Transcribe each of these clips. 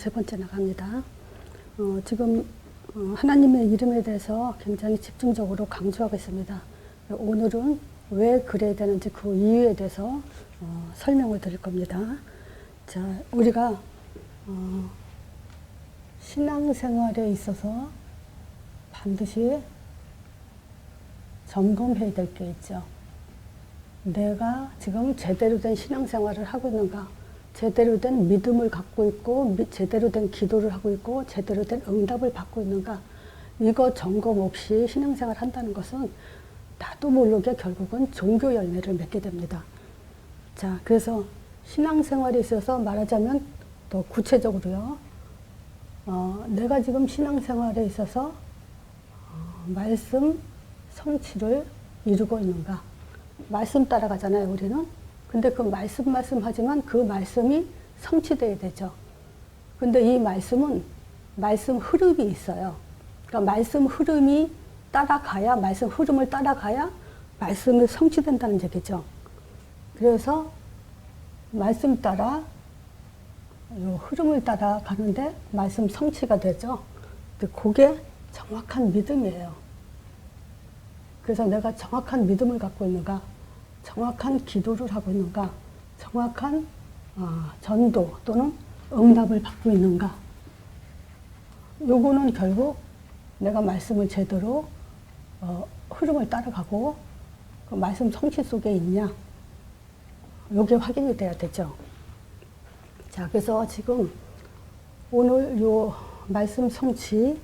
세 번째 나갑니다. 지금 하나님의 이름에 대해서 굉장히 집중적으로 강조하고 있습니다. 오늘은 왜 그래야 되는지 그 이유에 대해서 설명을 드릴 겁니다. 자, 우리가 신앙생활에 있어서 반드시 점검해야 될 게 있죠. 내가 지금 제대로 된 신앙생활을 하고 있는가, 제대로 된 믿음을 갖고 있고, 제대로 된 기도를 하고 있고, 제대로 된 응답을 받고 있는가, 이거 점검 없이 신앙생활 한다는 것은 나도 모르게 결국은 종교 열매를 맺게 됩니다. 자, 그래서 신앙생활에 있어서 말하자면 더 구체적으로요, 내가 지금 신앙생활에 있어서 말씀 성취를 이루고 있는가. 말씀 따라가잖아요, 우리는. 근데 그 말씀하지만 그 말씀이 성취돼야 되죠. 근데 이 말씀은 말씀 흐름이 있어요. 그러니까 말씀 흐름이 따라가야, 말씀 흐름을 따라가야 말씀이 성취된다는 얘기죠. 그래서 말씀 따라, 요 흐름을 따라가는데 말씀 성취가 되죠. 근데 그게 정확한 믿음이에요. 그래서 내가 정확한 믿음을 갖고 있는가, 정확한 기도를 하고 있는가, 정확한 전도 또는 응답을 받고 있는가. 요거는 결국 내가 말씀을 제대로 흐름을 따라가고 그 말씀 성취 속에 있냐, 요게 확인이 돼야 되죠. 자, 그래서 지금 오늘 요 말씀 성취의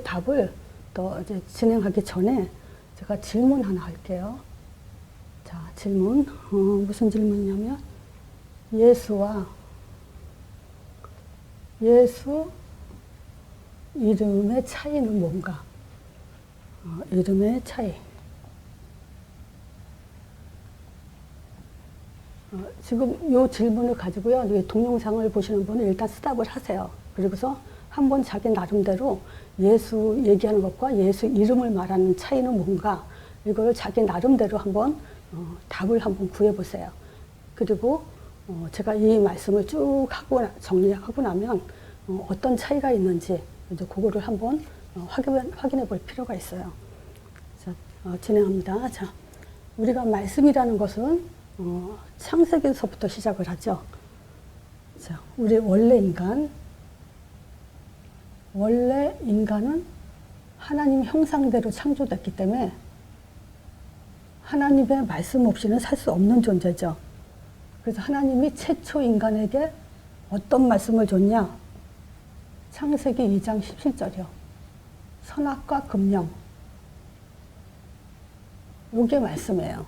답을 더 이제 진행하기 전에 제가 질문 하나 할게요. 자, 질문. 무슨 질문이냐면, 예수와 예수 이름의 차이는 뭔가? 이름의 차이. 지금 이 질문을 가지고요, 이 동영상을 보시는 분은 일단 스탑을 하세요. 그리고서 한번 자기 나름대로 예수 얘기하는 것과 예수 이름을 말하는 차이는 뭔가, 이걸 자기 나름대로 한번 답을 한번 구해보세요. 그리고 제가 이 말씀을 쭉 하고 정리하고 나면 어떤 차이가 있는지 이제 그거를 한번 확인해 볼 필요가 있어요. 자, 진행합니다. 자, 우리가 말씀이라는 것은 창세기에서부터 시작을 하죠. 자, 우리 원래 인간은 하나님 형상대로 창조됐기 때문에 하나님의 말씀 없이는 살 수 없는 존재죠. 그래서 하나님이 최초 인간에게 어떤 말씀을 줬냐? 창세기 2장 17절이요. 선악과 금령. 요게 말씀이에요.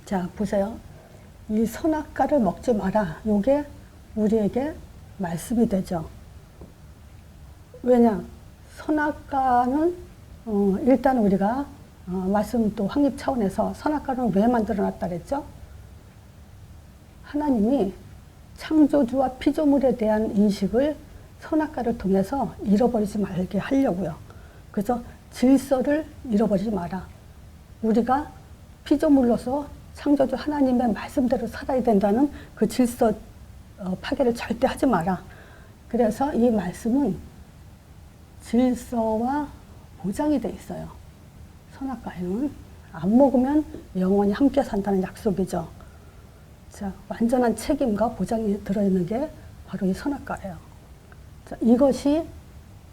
자, 보세요. 이 선악과를 먹지 마라. 요게 우리에게 말씀이 되죠. 왜냐? 선악과는 일단 우리가 말씀 또 확립 차원에서 선악과는 왜 만들어놨다 그랬죠? 하나님이 창조주와 피조물에 대한 인식을 선악과를 통해서 잃어버리지 말게 하려고요. 그래서 질서를 잃어버리지 마라. 우리가 피조물로서 창조주 하나님의 말씀대로 살아야 된다는 그 질서 파괴를 절대 하지 마라. 그래서 이 말씀은 질서와 보장이 돼 있어요. 선악과에는 안 먹으면 영원히 함께 산다는 약속이죠. 자, 완전한 책임과 보장이 들어있는 게 바로 이 선악과예요. 자, 이것이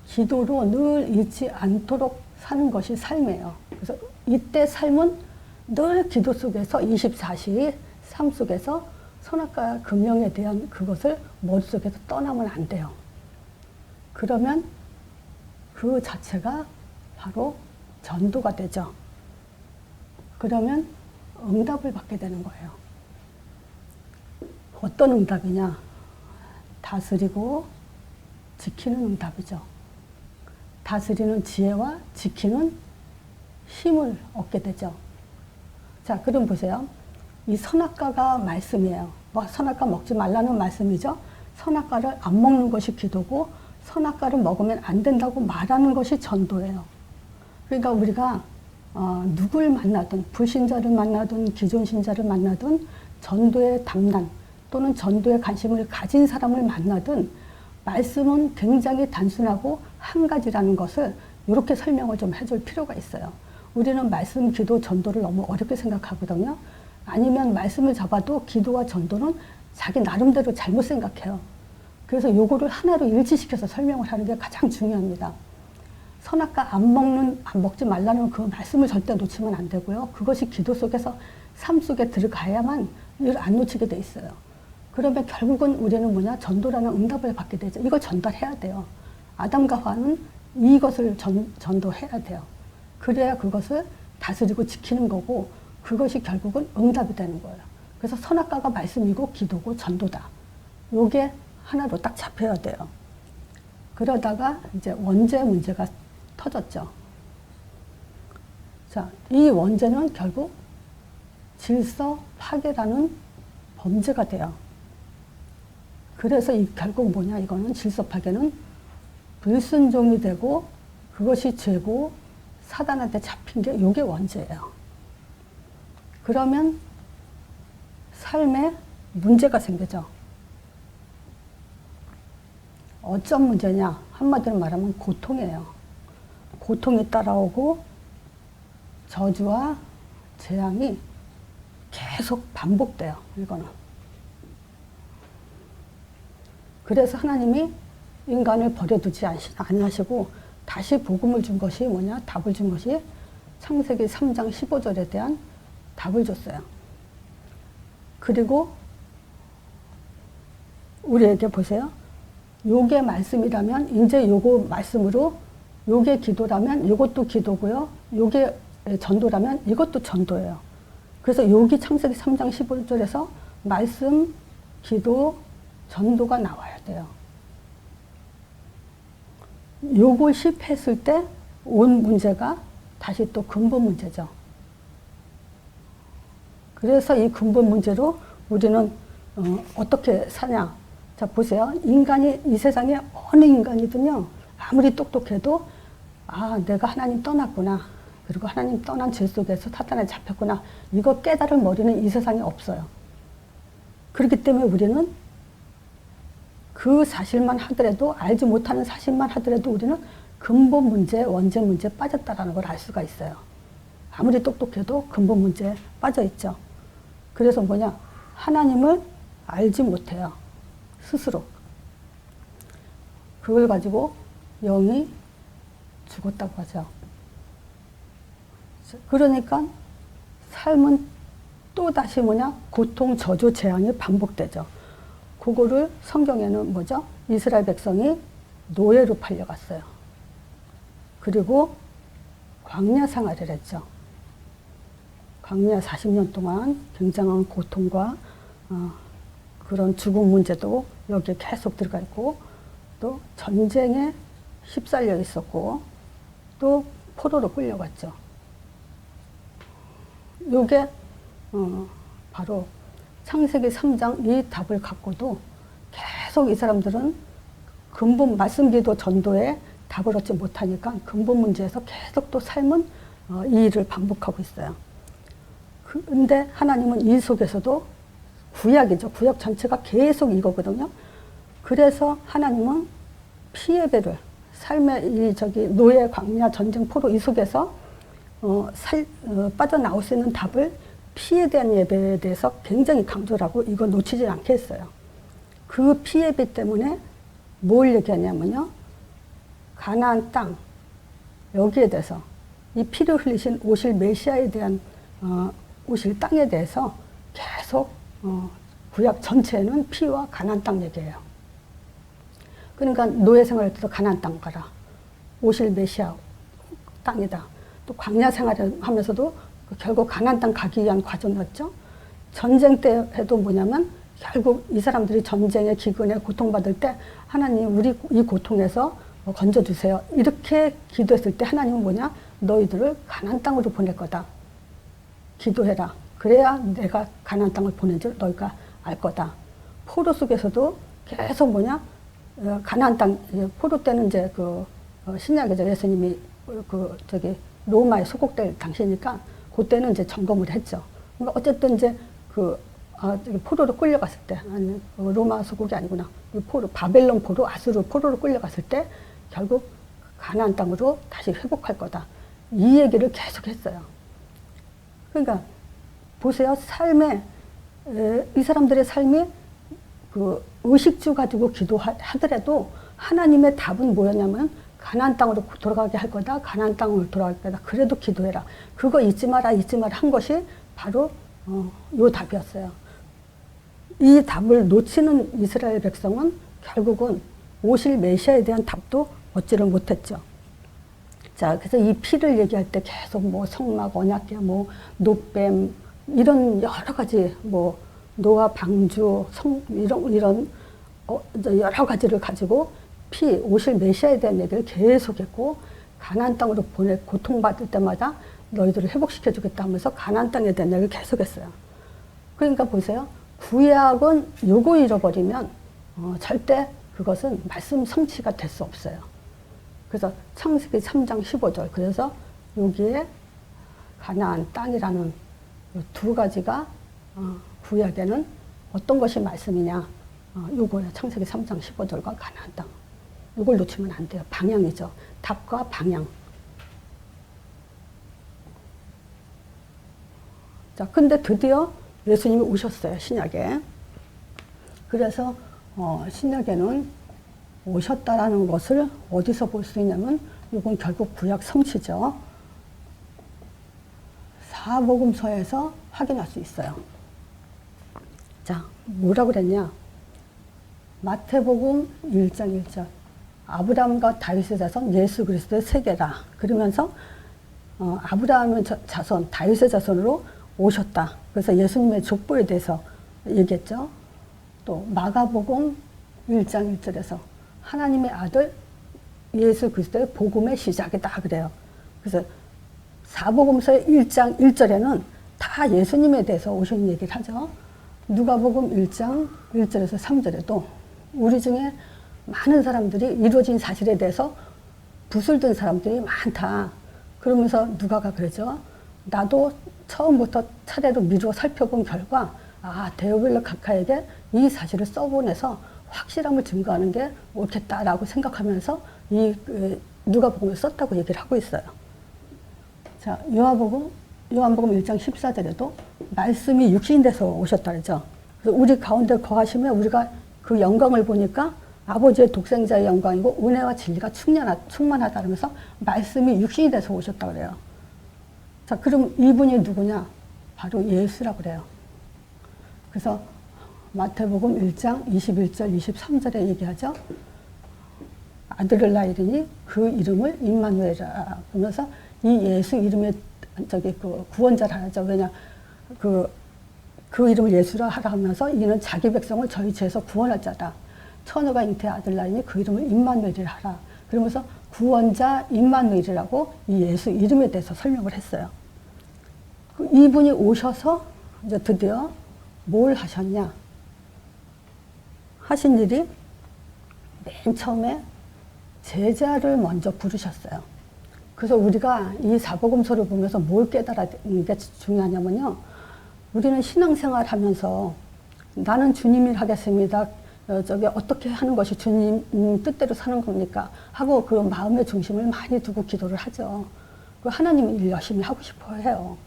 기도로 늘 잊지 않도록 사는 것이 삶이에요. 그래서 이때 삶은 늘 기도 속에서 24시 삶 속에서 선악과 금령에 대한 그것을 머릿속에서 떠나면 안 돼요. 그러면 그 자체가 바로 전도가 되죠. 그러면 응답을 받게 되는 거예요. 어떤 응답이냐? 다스리고 지키는 응답이죠. 다스리는 지혜와 지키는 힘을 얻게 되죠. 자, 그럼 보세요. 이 선악과가 말씀이에요. 선악과 먹지 말라는 말씀이죠. 선악과를 안 먹는 것이 기도고, 선악과를 먹으면 안 된다고 말하는 것이 전도예요. 그러니까 우리가 누굴 만나든, 불신자를 만나든 기존 신자를 만나든 전도의 담난 또는 전도에 관심을 가진 사람을 만나든 말씀은 굉장히 단순하고 한 가지라는 것을 이렇게 설명을 좀 해줄 필요가 있어요. 우리는 말씀, 기도, 전도를 너무 어렵게 생각하거든요. 아니면 말씀을 잡아도 기도와 전도는 자기 나름대로 잘못 생각해요. 그래서 요거를 하나로 일치시켜서 설명을 하는 게 가장 중요합니다. 선악과 안 먹지 말라는 그 말씀을 절대 놓치면 안 되고요. 그것이 기도 속에서 삶 속에 들어가야만 이걸 안 놓치게 돼 있어요. 그러면 결국은 우리는 뭐냐? 전도라는 응답을 받게 되죠. 이걸 전달해야 돼요. 아담과 하와는 이것을 전도해야 돼요. 그래야 그것을 다스리고 지키는 거고 그것이 결국은 응답이 되는 거예요. 그래서 선악과가 말씀이고 기도고 전도다. 요게 하나로 딱 잡혀야 돼요. 그러다가 이제 원죄 문제가 터졌죠. 자, 이 원죄는 결국 질서 파괴라는 범죄가 돼요. 그래서 결국 뭐냐, 이거는 질서 파괴는 불순종이 되고 그것이 죄고 사단한테 잡힌 게 요게 원죄예요. 그러면 삶에 문제가 생기죠. 어떤 문제냐? 한마디로 말하면 고통이에요. 고통이 따라오고 저주와 재앙이 계속 반복돼요. 이거는. 그래서 하나님이 인간을 버려두지 아니하시고 다시 복음을 준 것이 뭐냐? 답을 준 것이 창세기 3장 15절에 대한 답을 줬어요. 그리고 우리에게 보세요. 요게 말씀이라면 이제 요거 말씀으로 요게 기도라면 요것도 기도고요. 요게 전도라면 이것도 전도예요. 그래서 여기 창세기 3장 15절에서 말씀, 기도, 전도가 나와야 돼요. 요걸 실패했을 때 온 문제가 다시 또 근본 문제죠. 그래서 이 근본 문제로 우리는 어떻게 사냐. 자, 보세요. 인간이, 이 세상에 어느 인간이든요, 아무리 똑똑해도, 아, 내가 하나님 떠났구나. 그리고 하나님 떠난 죄 속에서 사탄에 잡혔구나. 이거 깨달을 머리는 이 세상에 없어요. 그렇기 때문에 우리는 그 사실만 하더라도, 알지 못하는 사실만 하더라도 우리는 근본 문제, 원죄 문제에 빠졌다라는 걸 알 수가 있어요. 아무리 똑똑해도 근본 문제에 빠져 있죠. 그래서 뭐냐, 하나님을 알지 못해요. 스스로. 그걸 가지고 영이 죽었다고 하죠. 그러니까 삶은 또다시 뭐냐, 고통, 저주, 재앙이 반복되죠. 그거를 성경에는 뭐죠? 이스라엘 백성이 노예로 팔려갔어요. 그리고 광야 생활을 했죠. 광야 40년 동안 굉장한 고통과 그런 죽음 문제도 여기에 계속 들어가 있고, 또 전쟁에 휩쓸려 있었고, 또 포로로 끌려갔죠. 요게 바로 창세기 3장 이 답을 갖고도 계속 이 사람들은 근본 말씀, 기도, 전도에 답을 얻지 못하니까 근본 문제에서 계속 또 삶은 이 일을 반복하고 있어요. 근데 하나님은 이 속에서도 구약이죠. 구약 전체가 계속 이거거든요. 그래서 하나님은 피예배를, 삶의 이 노예, 광야, 전쟁, 포로 이 속에서 빠져나올 수 있는 답을 피에 대한 예배에 대해서 굉장히 강조를 하고 이거 놓치지 않게 했어요. 그 피예배 때문에 뭘 얘기하냐면요, 가나안 땅, 여기에 대해서 이 피를 흘리신 오실 메시아에 대한 오실 땅에 대해서 계속 구약 전체에는 피와 가나안 땅 얘기예요. 그러니까 노예 생활할 때도 가나안 땅 가라. 오실 메시아 땅이다. 또 광야 생활을 하면서도 결국 가나안 땅 가기 위한 과정이었죠. 전쟁 때 해도 뭐냐면 결국 이 사람들이 전쟁에 기근에 고통받을 때 하나님 우리 이 고통에서 건져주세요. 이렇게 기도했을 때 하나님은 뭐냐? 너희들을 가나안 땅으로 보낼 거다. 기도해라. 그래야 내가 가나안 땅을 보낸 줄 너희가 알 거다. 포로 속에서도 계속 뭐냐? 가나안 땅, 포로 때는 이제 신약이죠. 예수님이 로마에 소속될 당시니까 그때는 이제 점검을 했죠. 그러니까 어쨌든 이제 저기 포로로 끌려갔을 때, 아니, 로마 소국이 아니구나. 바벨론 포로, 아수르 포로로 끌려갔을 때 결국 가나안 땅으로 다시 회복할 거다. 이 얘기를 계속 했어요. 그러니까 보세요. 이 사람들의 삶이 그 의식주 가지고 기도하더라도 하나님의 답은 뭐였냐면 가나안 땅으로 돌아가게 할 거다. 가나안 땅으로 돌아갈 거다. 그래도 기도해라. 그거 잊지 마라 한 것이 바로 요 답이었어요. 이 답을 놓치는 이스라엘 백성은 결국은 오실 메시아에 대한 답도 얻지를 못했죠. 자, 그래서 이 피를 얘기할 때 계속 뭐 성막, 언약궤, 뭐 노뱀 이런 여러 가지 뭐 노아 방주 이런 여러 가지를 가지고 오실 메시아에 대한 얘기를 계속했고 가나안 땅으로 고통받을 때마다 너희들을 회복시켜 주겠다 하면서 가나안 땅에 대한 얘기를 계속했어요. 그러니까 보세요. 구약은 요거 잃어버리면 절대 그것은 말씀 성취가 될 수 없어요. 그래서 창세기 3장 15절 그래서 여기에 가나안 땅이라는 두 가지가 구약에는 어떤 것이 말씀이냐 요거예요. 창세기 3장 15절과 가나안 땅. 이걸 놓치면 안 돼요. 방향이죠. 답과 방향. 자, 근데 드디어 예수님이 오셨어요. 신약에. 그래서 신약에는 오셨다라는 것을 어디서 볼 수 있냐면 이건 결국 구약 성취죠. 사복음서에서 확인할 수 있어요. 자, 뭐라고 그랬냐? 마태복음 1장 1절. 아브라함과 다윗의 자손 예수 그리스도의 세계라. 그러면서 아브라함의 자손, 다윗의 자손으로 오셨다. 그래서 예수님의 족보에 대해서 얘기했죠. 또 마가복음 1장 1절에서 하나님의 아들 예수 그리스도의 복음의 시작이다 그래요. 그래서 사복음서의 1장 1절에는 다 예수님에 대해서 오신 얘기를 하죠. 누가복음 1장 1절에서 3절에도 우리 중에 많은 사람들이 이루어진 사실에 대해서 붓을 든 사람들이 많다. 그러면서 누가가 그러죠. 나도 처음부터 차례로 미루어 살펴본 결과 데오빌로 각하에게 이 사실을 써보내서 확실함을 증거하는 게 옳겠다라고 생각하면서 이 누가복음을 썼다고 얘기를 하고 있어요. 자, 요한복음 1장 14절에도 말씀이 육신이 돼서 오셨다 그러죠. 그래서 우리 가운데 거하시면 우리가 그 영광을 보니까 아버지의 독생자의 영광이고 은혜와 진리가 충만하다 그러면서 말씀이 육신이 돼서 오셨다 그래요. 자, 그럼 이분이 누구냐? 바로 예수라고 그래요. 그래서 마태복음 1장 21절 23절에 얘기하죠. 아들을 낳으리니 그 이름을 임마누엘이라 그러면서 이 예수 이름의 그 구원자라 하죠. 왜냐 그 이름을 예수라 하라 하면서 이는 자기 백성을 저희 죄에서 구원할 자다. 처녀가 잉태의 아들 낳으니 그 이름을 임마누엘이라 하라. 그러면서 구원자 임마누엘이라고 이 예수 이름에 대해서 설명을 했어요. 이분이 오셔서 이제 드디어 뭘 하셨냐? 하신 일이 맨 처음에 제자를 먼저 부르셨어요. 그래서 우리가 이 사복음서를 보면서 뭘 깨달아는 게 중요하냐면요. 우리는 신앙생활 하면서 나는 주님 일 하겠습니다. 어떻게 하는 것이 주님 뜻대로 사는 겁니까? 하고 그 마음의 중심을 많이 두고 기도를 하죠. 그 하나님 일 열심히 하고 싶어 해요.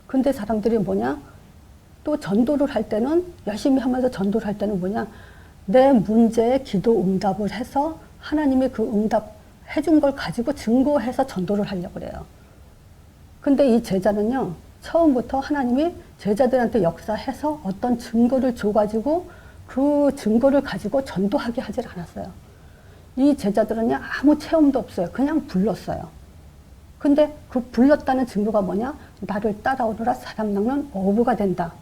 근데 사람들이 뭐냐? 또 전도를 할 때는 열심히 하면서 전도를 할 때는 뭐냐? 내 문제에 기도 응답을 해서 하나님이 그 응답 해준 걸 가지고 증거해서 전도를 하려고 그래요. 근데 이 제자는요, 처음부터 하나님이 제자들한테 역사해서 어떤 증거를 줘가지고 그 증거를 가지고 전도하게 하질 않았어요. 이 제자들은요, 아무 체험도 없어요. 그냥 불렀어요. 근데 그 불렀다는 증거가 뭐냐? 나를 따라오너라 사람 낚는 어부가 된다.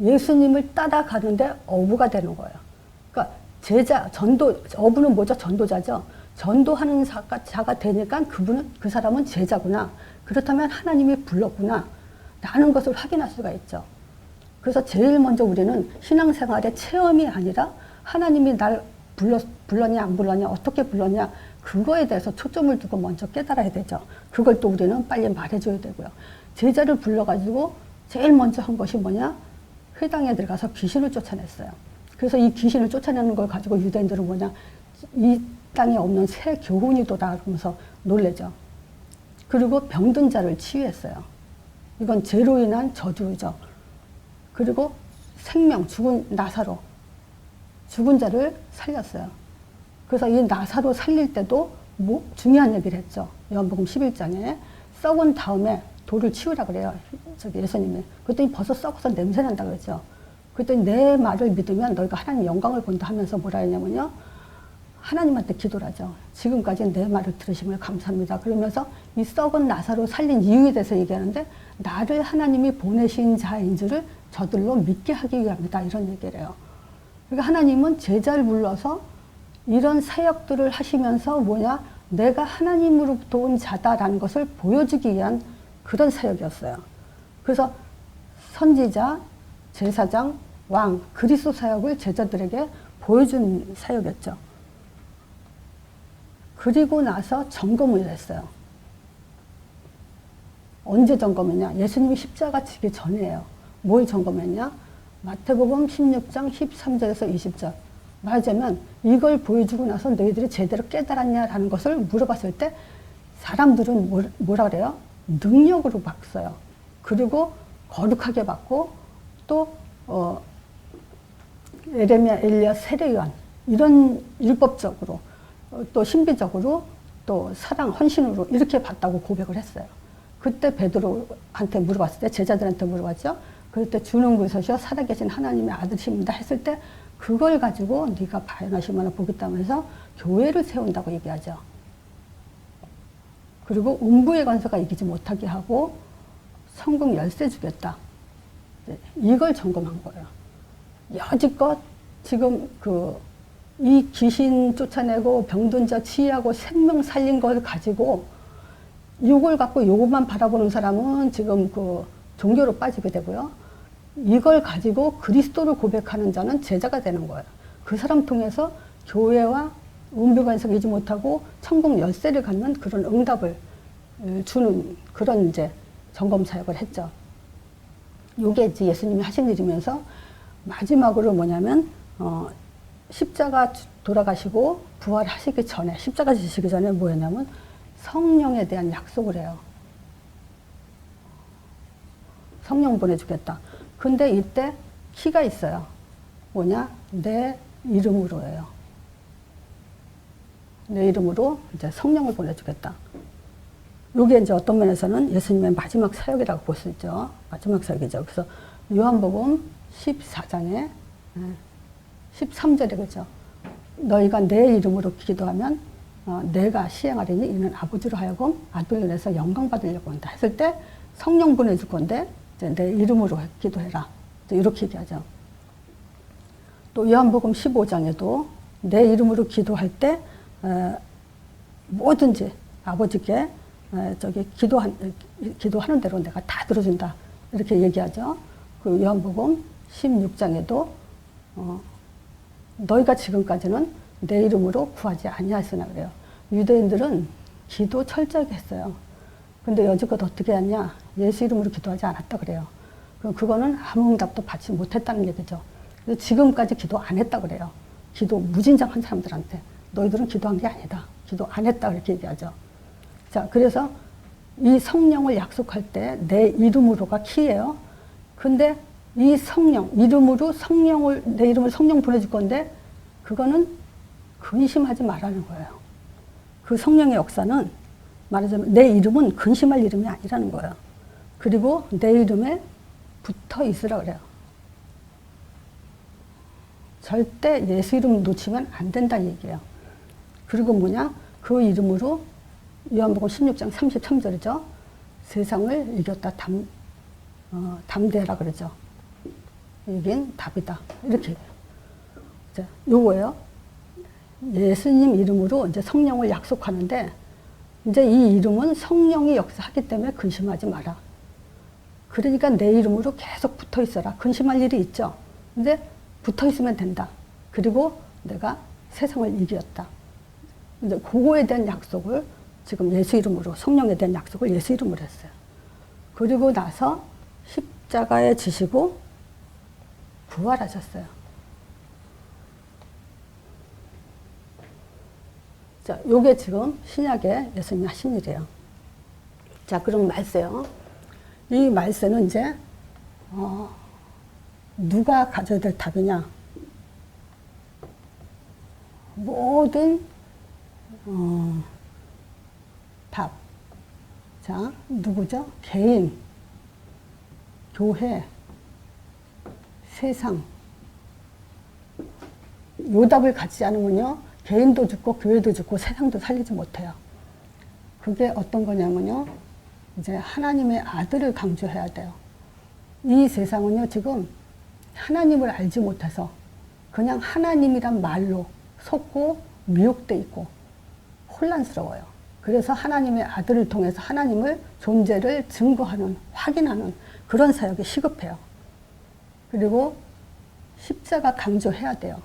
예수님을 따라가는데 어부가 되는 거예요. 그러니까 어부는 뭐죠? 전도자죠. 전도하는 자가 되니까 그 사람은 제자구나. 그렇다면 하나님이 불렀구나. 라는 것을 확인할 수가 있죠. 그래서 제일 먼저 우리는 신앙생활의 체험이 아니라 하나님이 날 불렀냐 안 불렀냐 어떻게 불렀냐 그거에 대해서 초점을 두고 먼저 깨달아야 되죠. 그걸 또 우리는 빨리 말해줘야 되고요. 제자를 불러가지고 제일 먼저 한 것이 뭐냐? 회당에 들어가서 귀신을 쫓아냈어요. 그래서 이 귀신을 쫓아내는 걸 가지고 유대인들은 뭐냐, 이 땅에 없는 새 교훈이도다 그러면서 놀래죠. 그리고 병든 자를 치유했어요. 이건 죄로 인한 저주죠. 그리고 생명, 죽은 나사로, 죽은 자를 살렸어요. 그래서 이 나사로 살릴 때도 뭐 중요한 얘기를 했죠. 요한복음 11장에 썩은 다음에 돌을 치우라 그래요. 저기 예수님이. 그랬더니 벌써 썩어서 냄새 난다 그랬죠. 그랬더니 내 말을 믿으면 너희가 하나님 영광을 본다 하면서 뭐라 했냐면요. 하나님한테 기도를 하죠. 지금까지 내 말을 들으심을 감사합니다. 그러면서 이 썩은 나사로 살린 이유에 대해서 얘기하는데 나를 하나님이 보내신 자인 줄을 저들로 믿게 하기 위함이다. 이런 얘기를 해요. 그러니까 하나님은 제자를 불러서 이런 사역들을 하시면서 뭐냐, 내가 하나님으로부터 온 자다라는 것을 보여주기 위한 그런 사역이었어요. 그래서 선지자, 제사장, 왕, 그리스도 사역을 제자들에게 보여준 사역이었죠. 그리고 나서 점검을 했어요. 언제 점검했냐? 예수님이 십자가 지기 전이에요. 뭘 점검했냐? 마태복음 16장 13절에서 20절. 말하자면 이걸 보여주고 나서 너희들이 제대로 깨달았냐라는 것을 물어봤을 때 사람들은 뭐라 그래요? 능력으로 바뀌어요. 그리고 거룩하게 받고 또 에레미야, 엘리야, 세례요한 이런 율법적으로 또 신비적으로 또 사랑, 헌신으로 이렇게 받다고 고백을 했어요. 그때 베드로한테 물어봤을 때, 제자들한테 물어봤죠. 그럴 때 주는 그릇이여 살아계신 하나님의 아들이십니다 했을 때 그걸 가지고 네가 발견하시면 보겠다면서 교회를 세운다고 얘기하죠. 그리고 음부의 권세가 이기지 못하게 하고 성공 열쇠 주겠다. 이걸 점검한 거예요. 여지껏 지금 이 귀신 쫓아내고 병든 자 치유하고 생명 살린 걸 가지고 이걸 갖고 이것만 바라보는 사람은 지금 종교로 빠지게 되고요. 이걸 가지고 그리스도를 고백하는 자는 제자가 되는 거예요. 그 사람 통해서 교회와 음부관석 이지 못하고 천국 열쇠를 갖는 그런 응답을 주는 그런 이제 점검 사역을 했죠. 요게 이제 예수님이 하신 일이면서 마지막으로 뭐냐면 십자가 돌아가시고 부활하시기 전에, 십자가 지시기 전에 뭐였냐면 성령에 대한 약속을 해요. 성령 보내주겠다. 근데 이때 키가 있어요. 뭐냐? 내 이름으로예요. 내 이름으로 이제 성령을 보내주겠다. 이게 이제 어떤 면에서는 예수님의 마지막 사역이라고 볼 수 있죠. 마지막 사역이죠. 그래서 요한복음 14장에 13절에 그죠. 너희가 내 이름으로 기도하면 내가 시행하리니 이는 아버지로 하여금 아들로 인해서 영광 받으려고 한다 했을 때 성령 보내줄 건데 이제 내 이름으로 기도해라. 이렇게 얘기하죠. 또 요한복음 15장에도 내 이름으로 기도할 때 뭐든지 아버지께 기도하는 대로 내가 다 들어준다. 이렇게 얘기하죠. 그 요한복음 16장에도 너희가 지금까지는 내 이름으로 구하지 아니하였으나 그래요. 유대인들은 기도 철저하게 했어요. 근데 여지껏 어떻게 했냐? 예수 이름으로 기도하지 않았다 그래요. 그거는 아무 응답도 받지 못했다는 얘기죠. 그래서 지금까지 기도 안 했다 그래요. 기도 무진장한 사람들한테. 너희들은 기도한 게 아니다. 기도 안 했다 그렇게 얘기하죠. 자, 그래서 이 성령을 약속할 때 내 이름으로가 키예요. 근데 이 성령, 이름으로 내 이름으로 성령 보내줄 건데 그거는 근심하지 말라는 거예요. 그 성령의 역사는 말하자면 내 이름은 근심할 이름이 아니라는 거예요. 그리고 내 이름에 붙어 있으라 그래요. 절대 예수 이름 놓치면 안 된다는 얘기예요. 그리고 뭐냐? 그 이름으로 요한복음 16장 33절이죠. 세상을 이겼다 담대하라 그러죠. 이긴 답이다. 이렇게 얘기해요. 자, 요거예요. 예수님 이름으로 이제 성령을 약속하는데 이제 이 이름은 성령이 역사하기 때문에 근심하지 마라. 그러니까 내 이름으로 계속 붙어 있어라. 근심할 일이 있죠. 근데 붙어 있으면 된다. 그리고 내가 세상을 이겼다. 이제 그거에 대한 약속을 지금 예수 이름으로, 성령에 대한 약속을 예수 이름으로 했어요. 그리고 나서 십자가에 지시고 부활하셨어요. 자, 요게 지금 신약에 예수님이 하신 일이에요. 자, 그럼 말세요. 이 말세는 이제 누가 가져야 될 답이냐? 모든 답. 자, 누구죠? 개인, 교회, 세상. 요 답을 갖지 않으면요, 개인도 죽고 교회도 죽고 세상도 살리지 못해요. 그게 어떤 거냐면요, 이제 하나님의 아들을 강조해야 돼요. 이 세상은요, 지금 하나님을 알지 못해서 그냥 하나님이란 말로 속고 미혹돼 있고 혼란스러워요. 그래서 하나님의 아들을 통해서 하나님을 존재를 증거하는, 확인하는 그런 사역이 시급해요. 그리고 십자가 강조해야 돼요.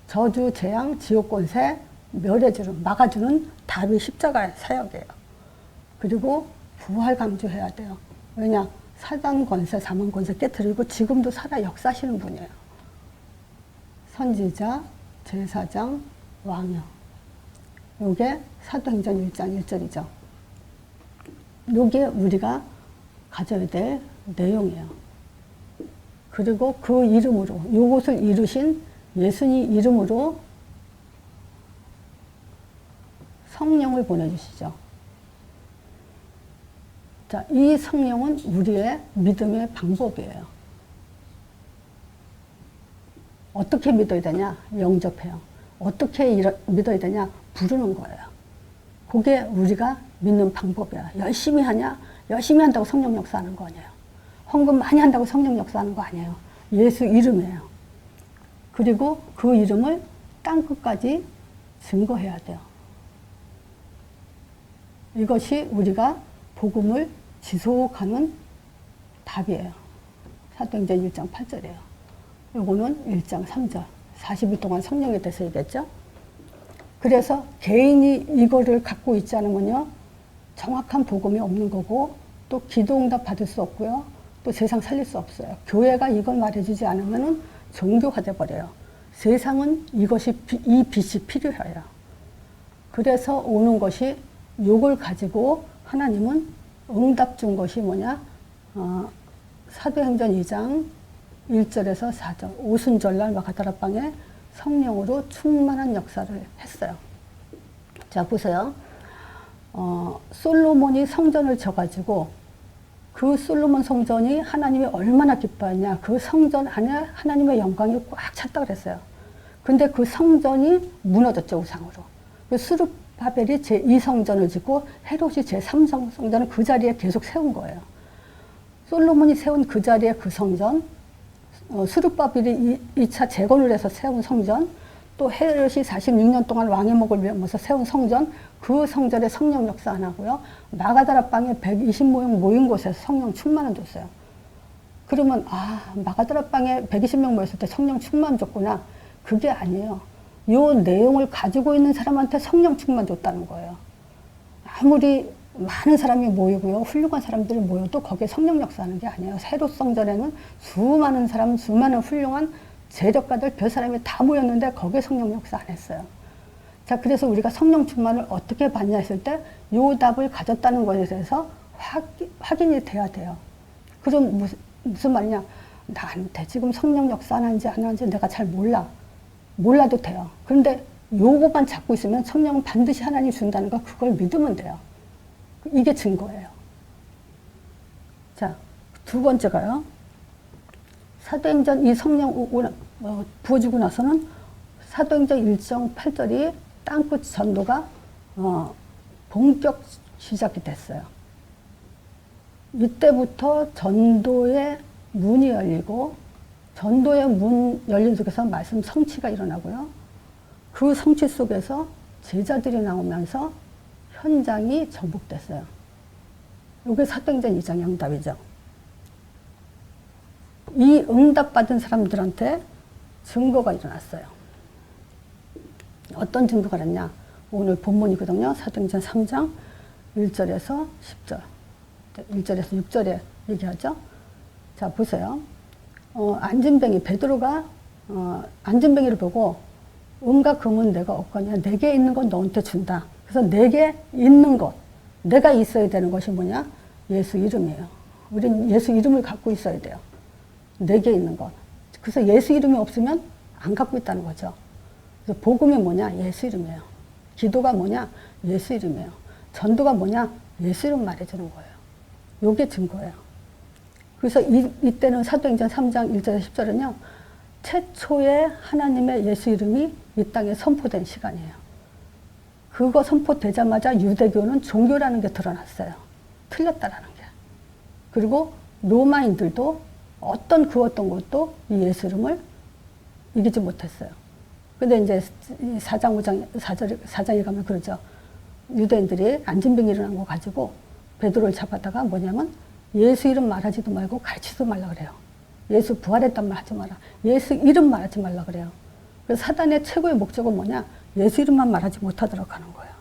저주, 재앙, 지옥 권세, 멸해주는, 막아주는 답이 십자가의 사역이에요. 그리고 부활 강조해야 돼요. 왜냐? 사단 권세, 사망 권세 깨트리고 지금도 살아 역사하시는 분이에요. 선지자, 제사장, 왕이요. 요게 사도행전 1장 1절이죠. 요게 우리가 가져야 될 내용이에요. 그리고 그 이름으로, 요것을 이루신 예수님 이름으로 성령을 보내주시죠. 자, 이 성령은 우리의 믿음의 방법이에요. 어떻게 믿어야 되냐? 영접해요. 어떻게 믿어야 되냐? 부르는 거예요. 그게 우리가 믿는 방법이야. 열심히 하냐? 열심히 한다고 성령 역사하는 거 아니에요. 헌금 많이 한다고 성령 역사하는 거 아니에요. 예수 이름이에요. 그리고 그 이름을 땅끝까지 증거해야 돼요. 이것이 우리가 복음을 지속하는 답이에요. 사도행전 1장 8절이에요. 요거는 1장 3절. 40일 동안 성령에 대해서 얘기했죠. 그래서 개인이 이거를 갖고 있지 않으면요, 정확한 복음이 없는 거고, 또 기도응답 받을 수 없고요, 또 세상 살릴 수 없어요. 교회가 이걸 말해주지 않으면은 종교가 돼버려요. 세상은 이것이, 이 빛이 필요해요. 그래서 오는 것이, 요걸 가지고 하나님은 응답 준 것이 뭐냐? 사도행전 2장 1절에서 4절. 오순절날 마가다라방에 성령으로 충만한 역사를 했어요. 자, 보세요. 솔로몬이 성전을 져가지고 그 솔로몬 성전이 하나님이 얼마나 기뻐했냐. 그 성전 안에 하나님의 영광이 꽉 찼다 그랬어요. 근데 그 성전이 무너졌죠, 우상으로. 그 스룹바벨이 제2성전을 짓고 헤롯이 제3성전을 그 자리에 계속 세운 거예요. 솔로몬이 세운 그 자리에 그 성전, 스룹바벨이 2차 재건을 해서 세운 성전, 또 헤롯이 46년 동안 왕의 목을 메면서 세운 성전, 그 성전에 성령 역사 안 하고요. 마가다라방에 120명 모인 곳에서 성령 충만을 줬어요. 그러면 마가다라방에 120명 모였을 때 성령 충만 줬구나. 그게 아니에요. 요 내용을 가지고 있는 사람한테 성령 충만 줬다는 거예요. 아무리 많은 사람이 모이고요, 훌륭한 사람들이 모여도 거기에 성령 역사하는 게 아니에요. 헤롯 성전에는 수많은 사람, 수많은 훌륭한 재력가들, 별 사람이 다 모였는데 거기에 성령 역사 안 했어요. 자, 그래서 우리가 성령 충만을 어떻게 받냐 했을 때 요 답을 가졌다는 것에 대해서 확인이 돼야 돼요. 그럼 무슨 말이냐? 나한테 지금 성령 역사 안 하는지 안 하는지 내가 잘 몰라. 몰라도 돼요. 그런데 요거만 잡고 있으면 성령은 반드시 하나님이 준다는 거, 그걸 믿으면 돼요. 이게 증거예요. 자, 두 번째가요. 사도행전 이 성령 부어주고 나서는 사도행전 1장 8절이 땅끝 전도가 본격 시작이 됐어요. 이때부터 전도의 문이 열리고, 전도의 문 열린 속에서 말씀 성취가 일어나고요. 그 성취 속에서 제자들이 나오면서 현장이 정복됐어요. 이게 사도행전 2장 응답이죠. 이 응답받은 사람들한테 증거가 일어났어요. 어떤 증거가 있냐? 오늘 본문이거든요. 사도행전 3장 1절에서 10절. 1절에서 6절에 얘기하죠. 자, 보세요. 안진뱅이 베드로가 안진뱅이를 보고 은과 금은 내가 없거냐 내게 있는 건 너한테 준다. 그래서 내게 있는 것 내가 있어야 되는 것이 뭐냐? 예수 이름이에요. 우린 예수 이름을 갖고 있어야 돼요. 내게 있는 것. 그래서 예수 이름이 없으면 안 갖고 있다는 거죠. 그래서 복음이 뭐냐? 예수 이름이에요. 기도가 뭐냐? 예수 이름이에요. 전도가 뭐냐? 예수 이름 말해주는 거예요. 요게 증거예요. 그래서 이때는 사도행전 3장 1절 10절은요. 최초의 하나님의 예수 이름이 이 땅에 선포된 시간이에요. 그거 선포되자마자 유대교는 종교라는 게 드러났어요. 틀렸다라는 게. 그리고 로마인들도 어떤 것도 이 예수 이름을 이기지 못했어요. 근데 이제 4장 5장 4장에 가면 그러죠. 유대인들이 안진병이 일어난 거 가지고 베드로를 잡았다가 뭐냐면 예수 이름 말하지도 말고 가르치지도 말라 그래요. 예수 부활했단 말 하지 마라. 예수 이름 말하지 말라 그래요. 그래서 사단의 최고의 목적은 뭐냐? 예수 이름만 말하지 못하도록 하는 거예요.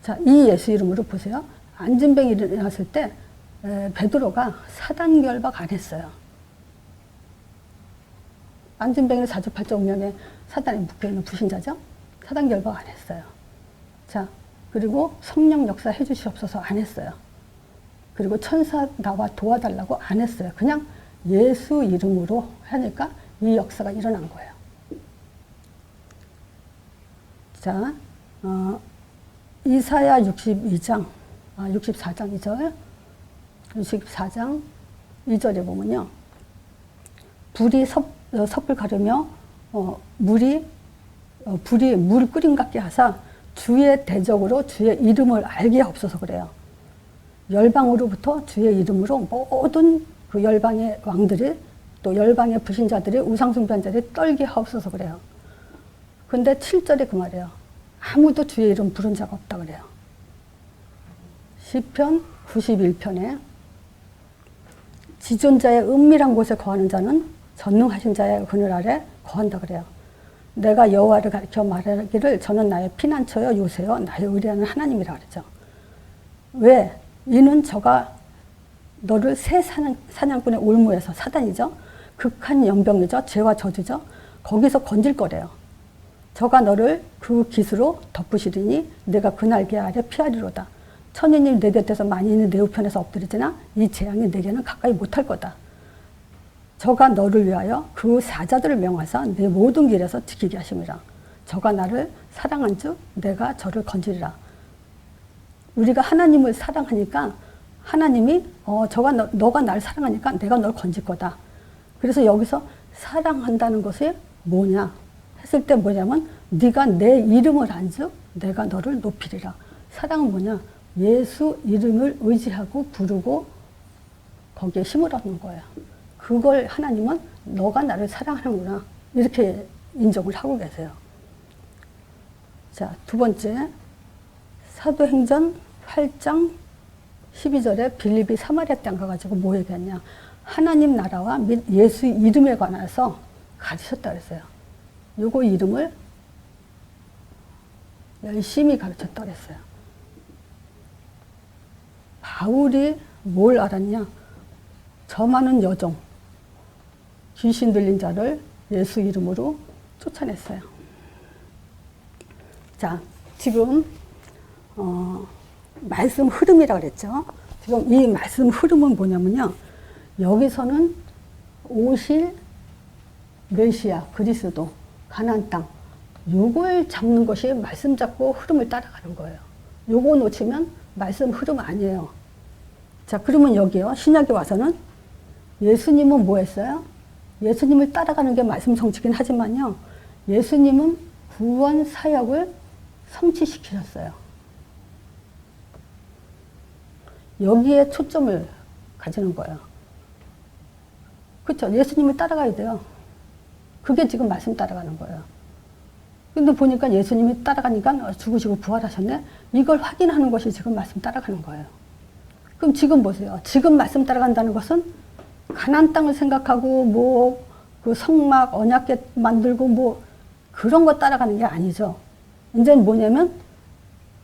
자, 이 예수 이름으로 보세요. 안진병이 일어났을 때 베드로가 사단 결박 안 했어요. 안진병이는 사주팔자 운명에 사단이 묶여있는 불신자죠. 사단 결박 안 했어요. 자, 그리고 성령 역사 해주시옵소서 안 했어요. 그리고 천사 나와 도와달라고 안 했어요. 그냥 예수 이름으로 하니까 이 역사가 일어난 거예요. 자, 이사야 64장 2절, 64장 2절에 보면요. 불이 섭을 가르며 불이 물 끓임 같게 하사 주의 대적으로 주의 이름을 알게 하옵소서 그래요. 열방으로부터 주의 이름으로 모든 그 열방의 왕들이 또 열방의 불신자들이 우상숭배자들이 떨게 하옵소서 그래요. 근데 7절에 그 말이에요. 아무도 주의 이름 부른 자가 없다 그래요. 시편 91편에 지존자의 은밀한 곳에 거하는 자는 전능하신 자의 그늘 아래 거한다 그래요. 내가 여호와를 가리켜 말하기를 저는 나의 피난처여 요새여 나의 의뢰하는 하나님이라 그러죠. 왜? 이는 저가 너를 새 사냥꾼의 올무에서 사단이죠. 극한 연병이죠. 죄와 저주죠. 거기서 건질 거래요. 저가 너를 그 깃으로 덮으시리니 내가 그 날개 아래 피하리로다. 천인이 내 곁에서 만인이 내 우편에서 엎드리지나 이 재앙이 내게는 가까이 못할 거다. 저가 너를 위하여 그 사자들을 명하사 내 모든 길에서 지키게 하심이라. 저가 나를 사랑한 즉 내가 저를 건지리라. 우리가 하나님을 사랑하니까 하나님이 너가 나를 사랑하니까 내가 널 건질 거다. 그래서 여기서 사랑한다는 것이 뭐냐 했을 때 뭐냐면 네가 내 이름을 안즉 내가 너를 높이리라. 사랑은 뭐냐? 예수 이름을 의지하고 부르고 거기에 힘을 얻는 거예요. 그걸 하나님은 너가 나를 사랑하는구나 이렇게 인정을 하고 계세요. 자, 두 번째 사도행전 8장 12절에 빌립이 사마리아 땅 가가지고 뭐 얘기했냐? 하나님 나라와 및 예수 이름에 관해서 가르쳤다 그랬어요. 요거 이름을 열심히 가르쳤다 그랬어요. 바울이 뭘 알았냐? 저 많은 여종, 귀신 들린 자를 예수 이름으로 쫓아냈어요. 자, 지금 말씀 흐름이라고 그랬죠. 지금 이 말씀 흐름은 뭐냐면요. 여기서는 오실 메시아, 그리스도, 가나안 땅 요걸 잡는 것이 말씀 잡고 흐름을 따라가는 거예요. 요거 놓치면 말씀 흐름 아니에요. 자, 그러면 여기요. 신약에 와서는 예수님은 뭐 했어요? 예수님을 따라가는 게 말씀 성취긴 하지만요. 예수님은 구원 사역을 성취시키셨어요. 여기에 초점을 가지는 거예요. 그렇죠? 예수님을 따라가야 돼요. 그게 지금 말씀 따라가는 거예요. 근데 보니까 예수님이 따라가니까 죽으시고 부활하셨네? 이걸 확인하는 것이 지금 말씀 따라가는 거예요. 그럼 지금 보세요. 지금 말씀 따라간다는 것은 가나안 땅을 생각하고 그 성막 언약궤 만들고 그런 거 따라가는 게 아니죠. 이제는 뭐냐면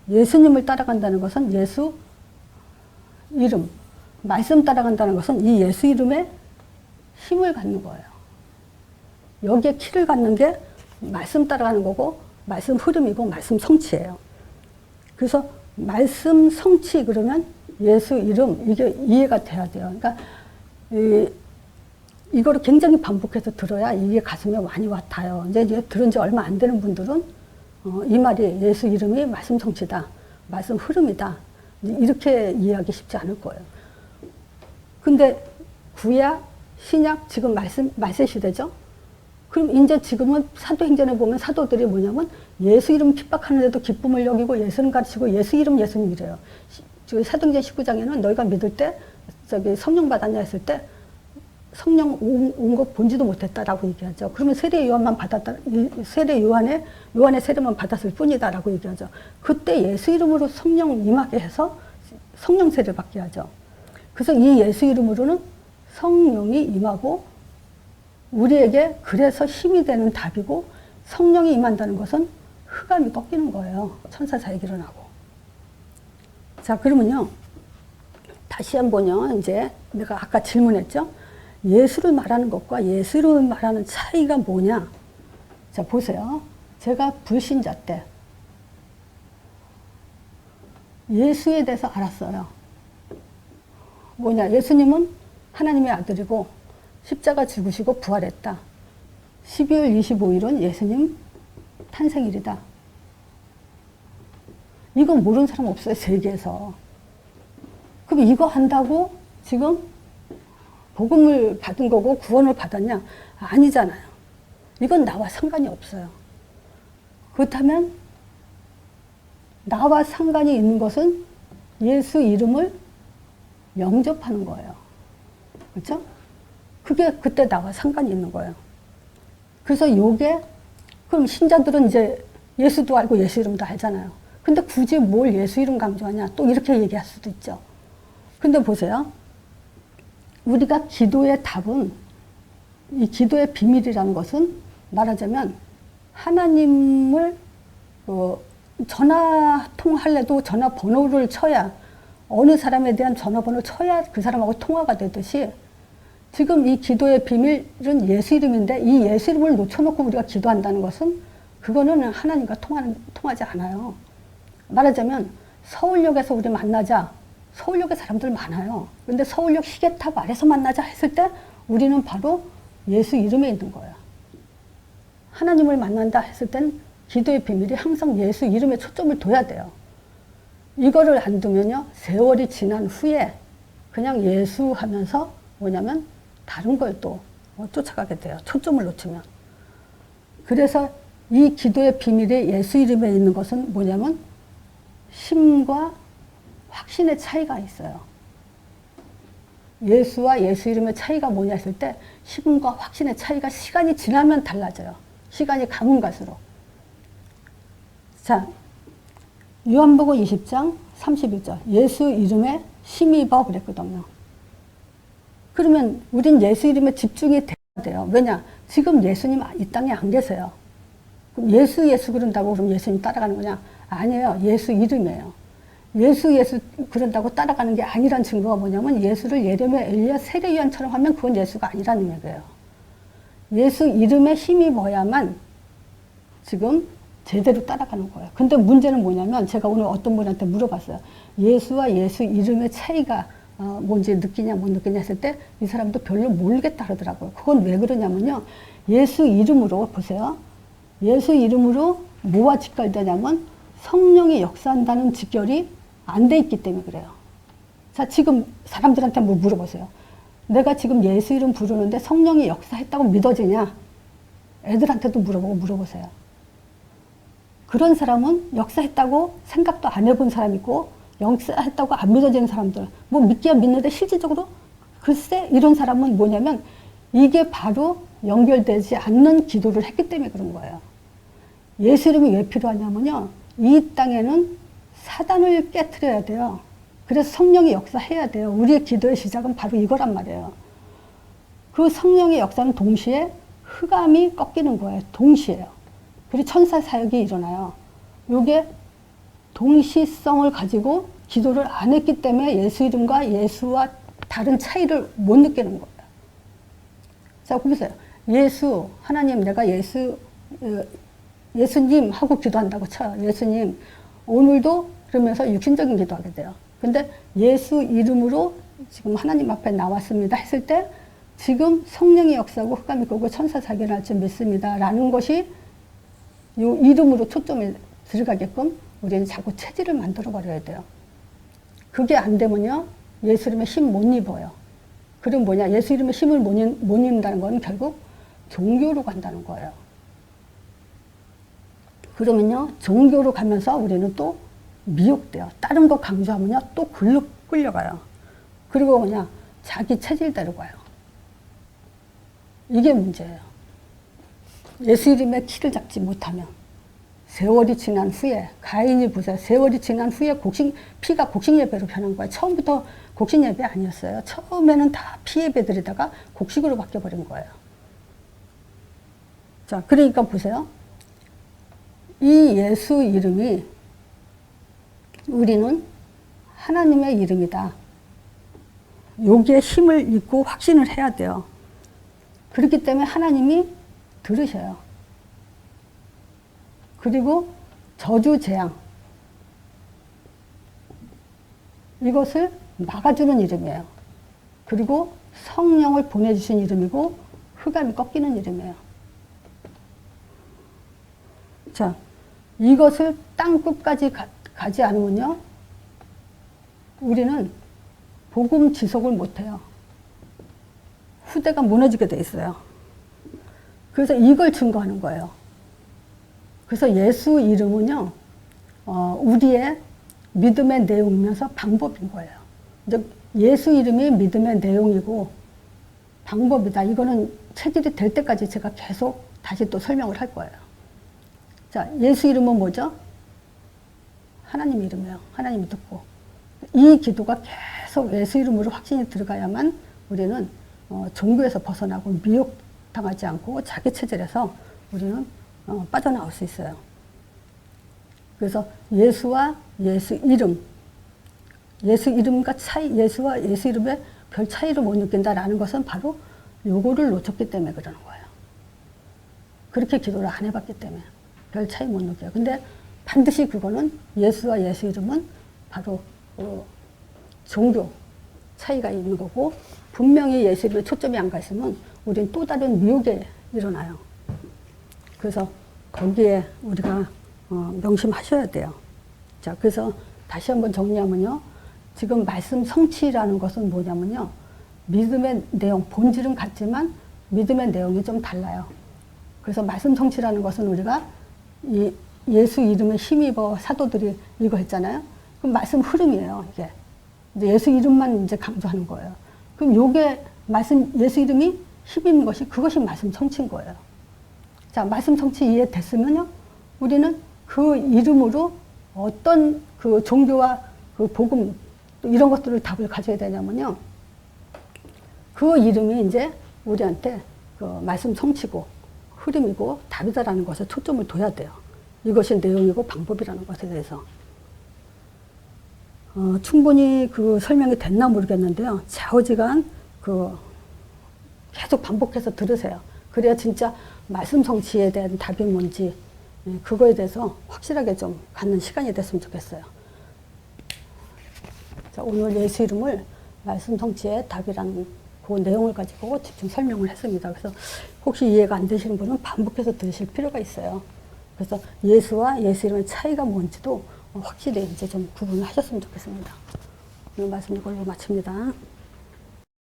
예수님을 따라간다는 것은 예수 이름, 말씀 따라간다는 것은 이 예수 이름에 힘을 갖는 거예요. 여기에 키를 갖는 게 말씀 따라가는 거고 말씀 흐름이고 말씀 성취예요. 그래서 말씀 성취 그러면 예수 이름 이게 이해가 돼야 돼요. 그러니까 이거를 굉장히 반복해서 들어야 이게 가슴에 많이 와닿아요. 이제 들은 지 얼마 안 되는 분들은 이 말이 예수 이름이 말씀 성취다, 말씀 흐름이다 이렇게 이해하기 쉽지 않을 거예요. 근데 구약, 신약 지금 말세 시대죠. 그럼 이제 지금은 사도행전에 보면 사도들이 뭐냐면 예수 이름 핍박하는데도 기쁨을 여기고 예수님 가르치고 예수 이름 예수님 이래요. 사도행전 19장에는 너희가 믿을 때 성령 받았냐 했을 때 성령 온 거 본지도 못했다라고 얘기하죠. 그러면 세례 요한만 받았다, 세례 요한의 세례만 받았을 뿐이다라고 얘기하죠. 그때 예수 이름으로 성령 임하게 해서 성령 세례를 받게 하죠. 그래서 이 예수 이름으로는 성령이 임하고 우리에게 그래서 힘이 되는 답이고 성령이 임한다는 것은 흑암이 꺾이는 거예요. 천사사역이 일어나고. 자, 그러면요. 다시 한번요. 이제 내가 아까 질문했죠. 예수를 말하는 것과 예수를 말하는 차이가 뭐냐. 자, 보세요. 제가 불신자 때 예수에 대해서 알았어요. 뭐냐. 예수님은 하나님의 아들이고 십자가 죽으시고 부활했다. 12월 25일은 예수님 탄생일이다. 이거 모르는 사람 없어요, 세계에서. 그럼 이거 한다고 지금 복음을 받은 거고 구원을 받았냐? 아니잖아요. 이건 나와 상관이 없어요. 그렇다면 나와 상관이 있는 것은 예수 이름을 영접하는 거예요. 그렇죠? 그게 그때 나와 상관이 있는 거예요. 그래서 요게 그럼 신자들은 이제 예수도 알고 예수 이름도 알잖아요. 근데 굳이 뭘 예수 이름 강조하냐? 또 이렇게 얘기할 수도 있죠. 근데 보세요. 우리가 기도의 답은 이 기도의 비밀이라는 것은 말하자면 하나님을 전화 통화할래도 전화번호를 쳐야 어느 사람에 대한 전화번호를 쳐야 그 사람하고 통화가 되듯이 지금 이 기도의 비밀은 예수 이름인데 이 예수 이름을 놓쳐놓고 우리가 기도한다는 것은 그거는 하나님과 통하지 않아요. 말하자면 서울역에서 우리 만나자. 서울역에 사람들 많아요. 근데 서울역 시계탑 아래서 만나자 했을 때 우리는 바로 예수 이름에 있는 거예요. 하나님을 만난다 했을 땐 기도의 비밀이 항상 예수 이름에 초점을 둬야 돼요. 이거를 안 두면요. 세월이 지난 후에 그냥 예수 하면서 뭐냐면 다른 걸 또 쫓아가게 돼요. 초점을 놓치면. 그래서 이 기도의 비밀이 예수 이름에 있는 것은 뭐냐면 힘과 확신의 차이가 있어요. 예수와 예수 이름의 차이가 뭐냐 했을 때 힘과 확신의 차이가 시간이 지나면 달라져요. 시간이 가면 갈수록. 자, 요한복음 20장 31절 예수 이름에 힘입어 그랬거든요. 그러면 우린 예수 이름에 집중이 돼야 돼요. 왜냐? 지금 예수님 이 땅에 안 계세요. 그럼 예수 그런다고 그럼 예수님 따라가는 거냐? 아니에요. 예수 이름이에요. 예수 그런다고 따라가는 게 아니란 증거가 뭐냐면 예수를 예레미야, 엘리야, 세례 요한처럼 하면 그건 예수가 아니라는 얘기예요. 예수 이름에 힘입어야만 지금 제대로 따라가는 거예요. 근데 문제는 뭐냐면 제가 오늘 어떤 분한테 물어봤어요. 예수와 예수 이름의 차이가 뭔지 느끼냐 못 느끼냐 했을 때 이 사람도 별로 모르겠다 그러더라고요. 그건 왜 그러냐면요. 예수 이름으로 보세요. 예수 이름으로 뭐와 직결되냐면 성령이 역사한다는 직결이 안 돼 있기 때문에 그래요. 자, 지금 사람들한테 뭐 물어보세요. 내가 지금 예수 이름 부르는데 성령이 역사했다고 믿어지냐? 애들한테도 물어보세요. 그런 사람은 역사했다고 생각도 안 해본 사람 있고 역사했다고 안 믿어지는 사람들. 뭐 믿기야 믿는데 실질적으로 글쎄 이런 사람은 뭐냐면 이게 바로 연결되지 않는 기도를 했기 때문에 그런 거예요. 예수 이름이 왜 필요하냐면요. 이 땅에는 사단을 깨트려야 돼요. 그래서 성령이 역사해야 돼요. 우리의 기도의 시작은 바로 이거란 말이에요. 그 성령의 역사는 동시에 흑암이 꺾이는 거예요. 동시에요. 그리고 천사 사역이 일어나요. 이게 동시성을 가지고 기도를 안 했기 때문에 예수 이름과 예수와 다른 차이를 못 느끼는 거예요. 자, 보세요. 예수, 하나님, 내가 예수님 하고 기도한다고 쳐요. 예수님, 오늘도 그러면서 육신적인 기도하게 돼요. 근데 예수 이름으로 지금 하나님 앞에 나왔습니다 했을 때 지금 성령의 역사고 흑암이 끄고 천사 자기를 줄 믿습니다 라는 것이 이 이름으로 초점이 들어가게끔 우리는 자꾸 체질을 만들어 버려야 돼요. 그게 안 되면요, 예수 이름에 힘 못 입어요. 그럼 뭐냐, 예수 이름에 힘을 못 입는다는 건 결국 종교로 간다는 거예요. 그러면요, 종교로 가면서 우리는 또 미혹돼요. 다른 거 강조하면요, 또 글로 끌려가요. 그리고 뭐냐, 자기 체질대로 가요. 이게 문제예요. 예수 이름에 키를 잡지 못하면 세월이 지난 후에, 가인이 보세요. 세월이 지난 후에 피가 곡식 예배로 변한 거예요. 처음부터 곡식 예배 아니었어요. 처음에는 다 피 예배 드리다가 곡식으로 바뀌어버린 거예요. 자, 그러니까 보세요. 이 예수 이름이 우리는 하나님의 이름이다. 여기에 힘을 입고 확신을 해야 돼요. 그렇기 때문에 하나님이 들으셔요. 그리고 저주 재앙, 이것을 막아주는 이름이에요. 그리고 성령을 보내주신 이름이고 흑암이 꺾이는 이름이에요. 자, 이것을 땅 끝까지 가지 않으면요, 우리는 복음 지속을 못해요. 후대가 무너지게 돼 있어요. 그래서 이걸 증거하는 거예요. 그래서 예수 이름은요, 우리의 믿음의 내용이면서 방법인 거예요. 이제 예수 이름이 믿음의 내용이고 방법이다. 이거는 체질이 될 때까지 제가 계속 다시 또 설명을 할 거예요. 자, 예수 이름은 뭐죠? 하나님 이름이에요. 하나님이 듣고. 이 기도가 계속 예수 이름으로 확신이 들어가야만 우리는 종교에서 벗어나고 미혹당하지 않고 자기 체질에서 우리는 빠져나올 수 있어요. 그래서 예수와 예수 이름, 예수 이름과 차이, 예수와 예수 이름의 별 차이를 못 느낀다라는 것은 바로 요거를 놓쳤기 때문에 그러는 거예요. 그렇게 기도를 안 해봤기 때문에 별 차이 못 느껴요. 근데 반드시 그거는 예수와 예수 이름은 바로 종교 차이가 있는 거고, 분명히 예수 이름에 초점이 안 가 있으면 우리는 또 다른 미혹에 일어나요. 그래서 거기에 우리가 명심하셔야 돼요. 자, 그래서 다시 한번 정리하면요, 지금 말씀 성취라는 것은 뭐냐면요, 믿음의 내용, 본질은 같지만 믿음의 내용이 좀 달라요. 그래서 말씀 성취라는 것은 우리가 이 예수 이름에 힘입어 사도들이 이거 했잖아요. 그럼 말씀 흐름이에요, 이게. 이제 예수 이름만 이제 강조하는 거예요. 그럼 요게 말씀, 예수 이름이 힘입는 것이, 그것이 말씀 성취인 거예요. 자, 말씀 성취 이해됐으면요, 우리는 그 이름으로 어떤 그 종교와 그 복음, 이런 것들을 답을 가져야 되냐면요, 그 이름이 이제 우리한테 그 말씀 성취고 흐름이고 답이다라는 것에 초점을 둬야 돼요. 이것이 내용이고 방법이라는 것에 대해서. 충분히 그 설명이 됐나 모르겠는데요. 좌우지간 계속 반복해서 들으세요. 그래야 진짜 말씀 성취에 대한 답이 뭔지, 그거에 대해서 확실하게 좀 갖는 시간이 됐으면 좋겠어요. 자, 오늘 예수 이름을 말씀 성취의 답이라는 그 내용을 가지고 집중 설명을 했습니다. 그래서 혹시 이해가 안 되시는 분은 반복해서 들으실 필요가 있어요. 그래서 예수와 예수 이름의 차이가 뭔지도 확실히 이제 좀 구분을 하셨으면 좋겠습니다. 오늘 말씀 이걸로 마칩니다.